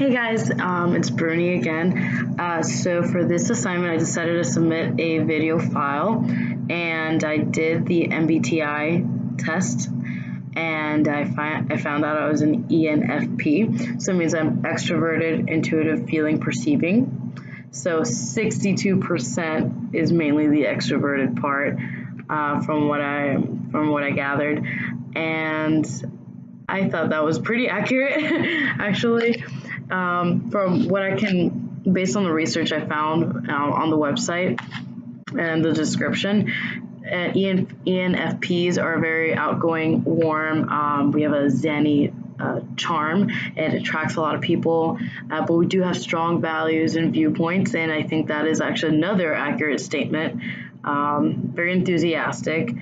Hey guys, it's Bruni again. So for this assignment, I decided to submit a video file, and I did the MBTI test, and I found out I was an ENFP. So it means I'm extroverted, intuitive, feeling, perceiving. So 62% is mainly the extroverted part, from what I gathered, and I thought that was pretty accurate, actually. From what I can, based on the research I found on the website and the description, ENFPs are very outgoing, warm. We have a zany charm. It attracts a lot of people, but we do have strong values and viewpoints, and I think that is actually another accurate statement. Very enthusiastic.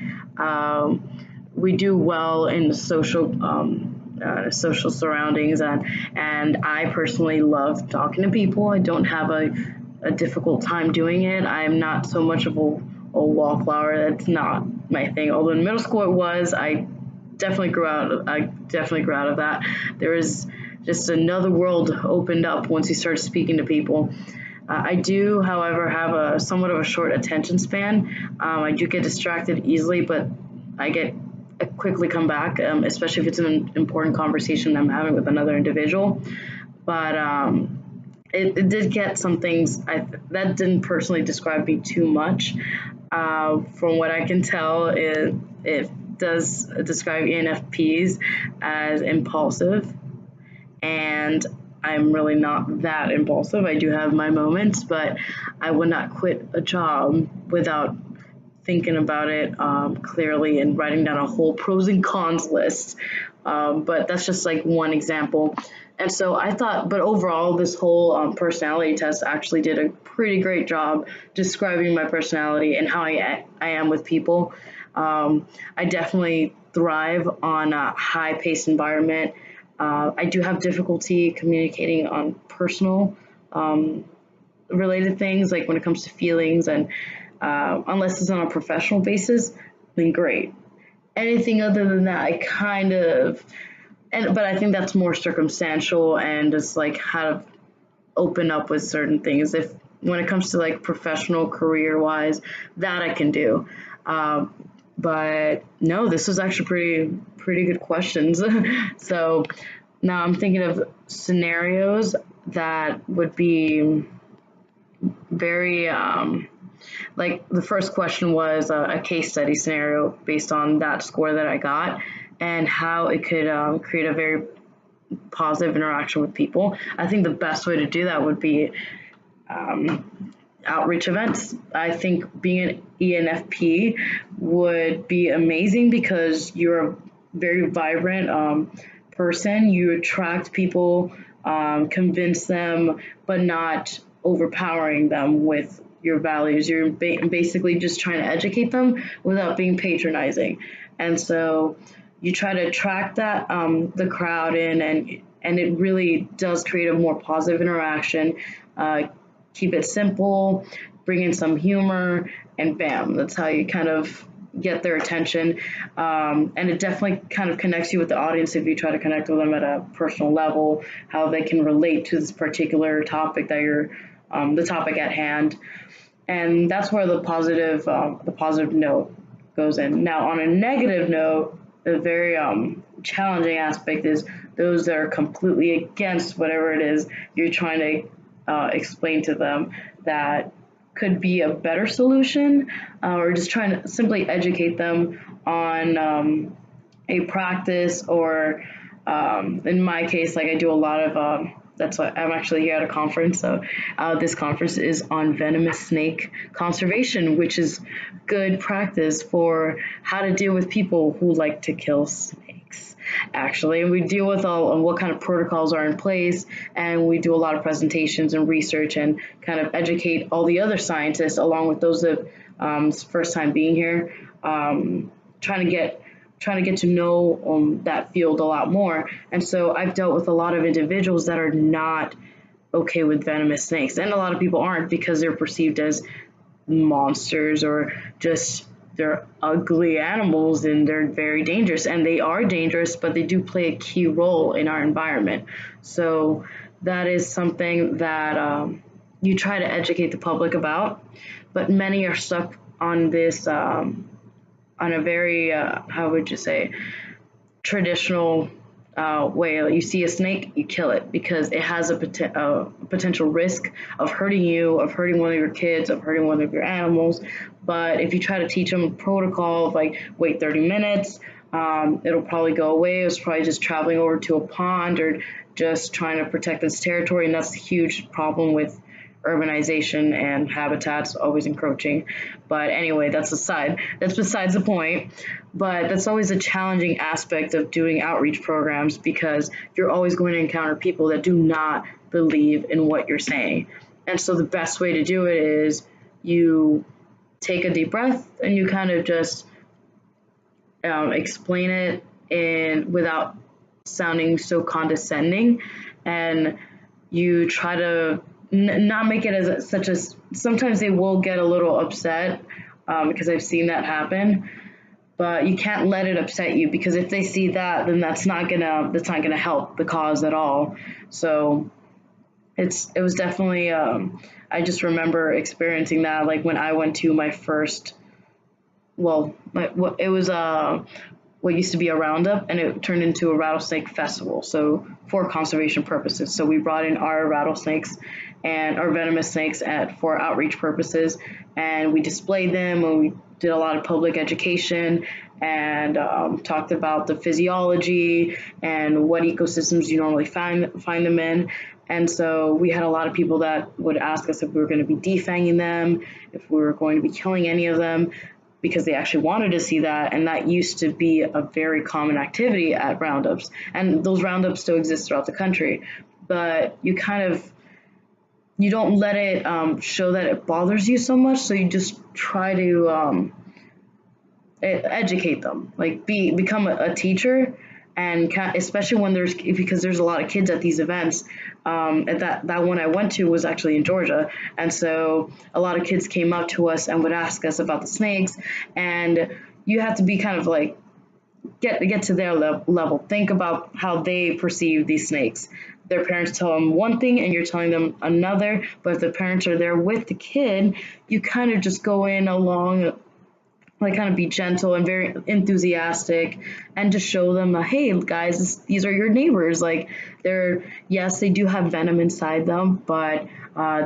We do well in social surroundings, and I personally love talking to people. I don't have a difficult time doing it. I'm not so much of a wallflower. That's not my thing. Although in middle school it was. I definitely grew out of that. There was just another world opened up once you start speaking to people. I do, however, have a somewhat of a short attention span. I do get distracted easily, but I quickly come back, especially if it's an important conversation I'm having with another individual. But it did get some things that didn't personally describe me too much. From what I can tell, it does describe ENFPs as impulsive, and I'm really not that impulsive. I do have my moments, but I would not quit a job without thinking about it clearly and writing down a whole pros and cons list. But that's just like one example. And so I thought, but overall, this whole personality test actually did a pretty great job describing my personality and how I am with people. I definitely thrive on a high-paced environment. I do have difficulty communicating on personal related things, like when it comes to feelings, and unless it's on a professional basis, then great. Anything other than that, but I think that's more circumstantial and just like how to open up with certain things. If when it comes to like professional career wise, that I can do. But no, this was actually pretty good questions. So now I'm thinking of scenarios that would be very like the first question was a case study scenario based on that score that I got and how it could create a very positive interaction with people. I think the best way to do that would be outreach events. I think being an ENFP would be amazing because you're a very vibrant person. You attract people, convince them, but not overpowering them with your values. You're basically just trying to educate them without being patronizing. And so you try to attract that the crowd in, and it really does create a more positive interaction. Keep it simple, bring in some humor, and bam, that's how you kind of get their attention. And it definitely kind of connects you with the audience if you try to connect with them at a personal level, how they can relate to this particular topic that you're the topic at hand. And that's where the positive note goes in. Now, on a negative note, the very challenging aspect is those that are completely against whatever it is you're trying to explain to them that could be a better solution, or just trying to simply educate them on a practice, or in my case, like I do a lot of that's why I'm actually here at a conference. So this conference is on venomous snake conservation, which is good practice for how to deal with people who like to kill snakes, actually. And we deal with all what kind of protocols are in place, and we do a lot of presentations and research and kind of educate all the other scientists along with those that first time being here, trying to get to know that field a lot more. And so I've dealt with a lot of individuals that are not okay with venomous snakes, and a lot of people aren't because they're perceived as monsters or just they're ugly animals and they're very dangerous, and they are dangerous, but they do play a key role in our environment. So that is something that you try to educate the public about, but many are stuck on this on a very how would you say traditional way. Like you see a snake, you kill it because it has a potential risk of hurting you, of hurting one of your kids, of hurting one of your animals. But if you try to teach them a protocol of like wait 30 minutes, it'll probably go away. It's probably just traveling over to a pond or just trying to protect its territory, and that's a huge problem with urbanization and habitats always encroaching. But anyway, that's besides the point. But that's always a challenging aspect of doing outreach programs because you're always going to encounter people that do not believe in what you're saying. And so the best way to do it is you take a deep breath and you kind of just explain it in without sounding so condescending, and you try to not make it as such as sometimes they will get a little upset because I've seen that happen, but you can't let it upset you because if they see that, then that's not gonna help the cause at all. So it was definitely I just remember experiencing that like when I went to my first well it was what used to be a roundup and it turned into a rattlesnake festival, so for conservation purposes. So we brought in our rattlesnakes and our venomous snakes for outreach purposes, and we displayed them and we did a lot of public education and talked about the physiology and what ecosystems you normally find them in. And so we had a lot of people that would ask us if we were going to be defanging them, if we were going to be killing any of them, because they actually wanted to see that. And that used to be a very common activity at roundups. And those roundups still exist throughout the country. But you don't let it show that it bothers you so much. So you just try to educate them, like become a teacher, and especially when because there's a lot of kids at these events. At that one I went to was actually in Georgia, and so a lot of kids came up to us and would ask us about the snakes, and you have to be kind of like get to their level. Think about how they perceive these snakes. Their parents tell them one thing and you're telling them another, but if the parents are there with the kid, you kind of just go in along, like kind of be gentle and very enthusiastic and just show them, hey guys, these are your neighbors. Like yes, they do have venom inside them, but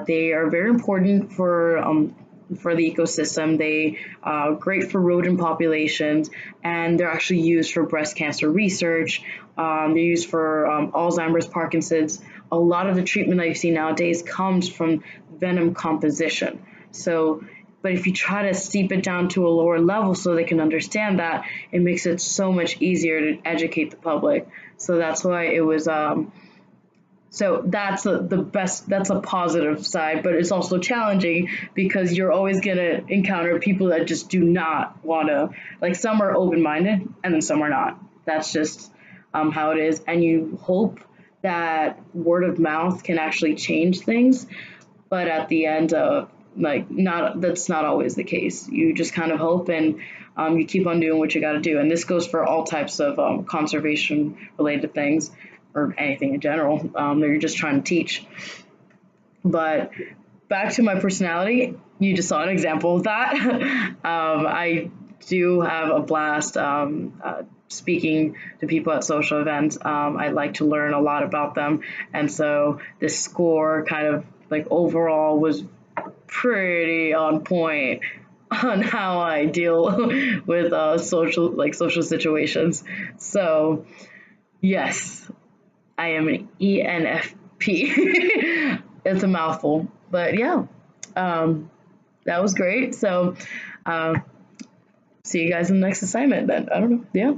they are very important for the ecosystem. They are great for rodent populations, and they're actually used for breast cancer research. They're used for Alzheimer's, Parkinson's. A lot of the treatment that you see nowadays comes from venom composition. So but if you try to steep it down to a lower level so they can understand that, it makes it so much easier to educate the public. So that's why it was so that's the best, that's a positive side, but it's also challenging because you're always going to encounter people that just do not want to, like some are open-minded and then some are not. That's just how it is. And you hope that word of mouth can actually change things, but at the end of like not that's not always the case. You just kind of hope, and you keep on doing what you got to do. And this goes for all types of conservation related things or anything in general that you're just trying to teach. But back to my personality, you just saw an example of that. I do have a blast speaking to people at social events. I like to learn a lot about them, and so this score kind of like overall was pretty on point on how I deal with social situations. So yes, I am an ENFP. It's a mouthful, but yeah, that was great. So see you guys in the next assignment then. I don't know. Yeah.